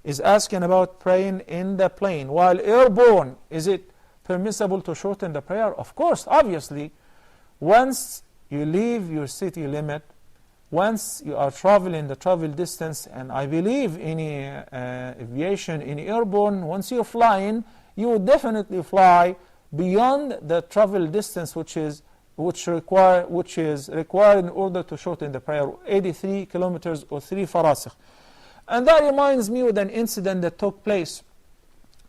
is asking about praying in the plane. While airborne, is it permissible to shorten the prayer? Of course, obviously. Once you leave your city limit, once you are traveling the travel distance, and I believe any aviation, any airborne, once you're flying, you would definitely fly beyond the travel distance which is required in order to shorten the prayer, 83 kilometers or 3 farasikh. And that reminds me of an incident that took place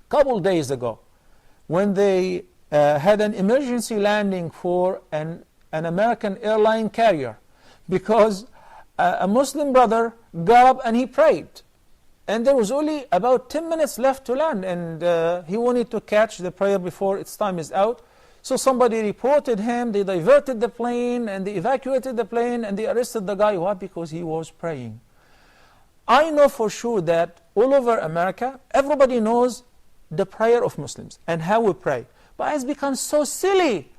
a couple days ago when they had an emergency landing for an American airline carrier, because a Muslim brother got up and he prayed. And there was only about 10 minutes left to land, and he wanted to catch the prayer before its time is out. So somebody reported him, they diverted the plane, and they evacuated the plane, and they arrested the guy. Why? Because he was praying. I know for sure that all over America, everybody knows the prayer of Muslims and how we pray. But it's become so silly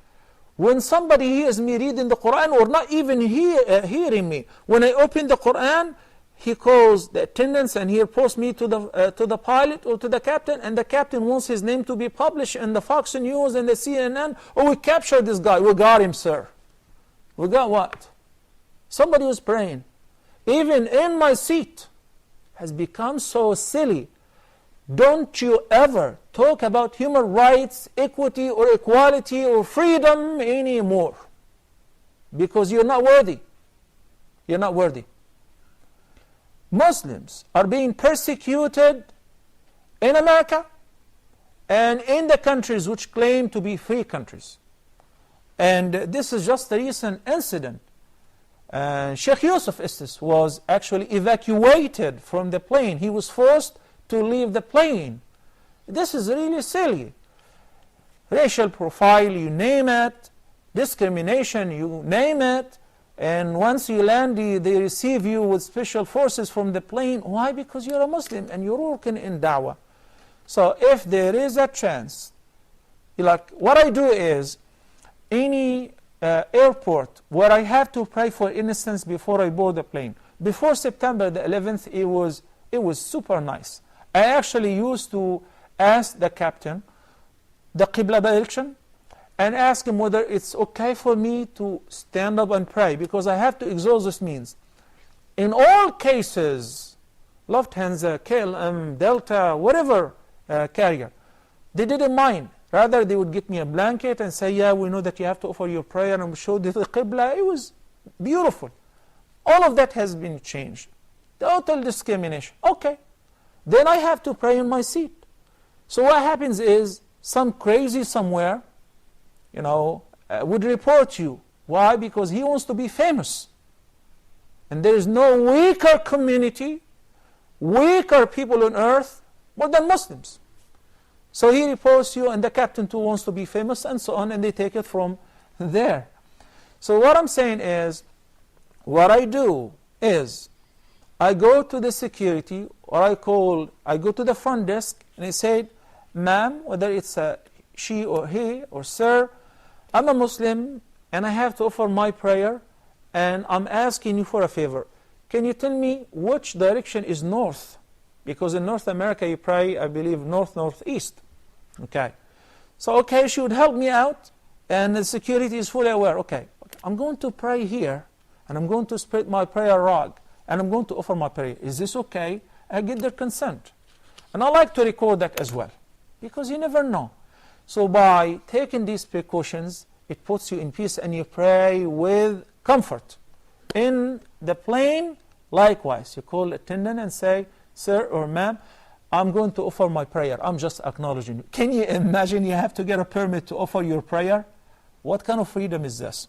when somebody hears me reading the Quran, or not even hearing me. When I open the Quran, he calls the attendants and he reports me to the pilot or to the captain, and the captain wants his name to be published in the Fox News and the CNN. Oh, we captured this guy. We got him, sir. We got what? Somebody was praying. Even in my seat has become so silly. Don't you ever talk about human rights, equity or equality or freedom anymore, because you're not worthy. You're not worthy. Muslims are being persecuted in America and in the countries which claim to be free countries. And this is just a recent incident. Sheikh Yusuf Estes was actually evacuated from the plane. He was forced to leave the plane. This is really silly. Racial profile, you name it. Discrimination, you name it. And once you land, they receive you with special forces from the plane. Why? Because you're a Muslim and you're working in da'wah. So if there is a chance, like what I do is, any airport where I have to pray for innocence before I board the plane. Before September the 11th, it was super nice. I actually used to ask the captain the Qibla direction and ask him whether it's okay for me to stand up and pray, because I have to exhaust this means. In all cases, Lufthansa, KLM, Delta, whatever carrier, they didn't mind. Rather, they would get me a blanket and say, yeah, we know that you have to offer your prayer, and we showed you the Qibla. It was beautiful. All of that has been changed. Total discrimination. Okay. Then I have to pray in my seat. So what happens is, some crazy somewhere, would report you. Why? Because he wants to be famous. And there is no weaker community, weaker people on earth, more than Muslims. So he reports you, and the captain too wants to be famous, and so on, and they take it from there. So what I'm saying is, what I do is, I go to the security, or I go to the front desk, and I say, ma'am, whether it's a she or he or sir, I'm a Muslim, and I have to offer my prayer, and I'm asking you for a favor. Can you tell me which direction is north? Because in North America you pray, I believe, north-northeast. Okay. So, okay, she would help me out, and the security is fully aware. Okay, I'm going to pray here, and I'm going to spread my prayer rug, and I'm going to offer my prayer. Is this okay? I get their consent. And I like to record that as well, because you never know. So by taking these precautions, it puts you in peace, and you pray with comfort. In the plane, likewise, you call the attendant and say, sir or ma'am, I'm going to offer my prayer. I'm just acknowledging you. Can you imagine you have to get a permit to offer your prayer? What kind of freedom is this?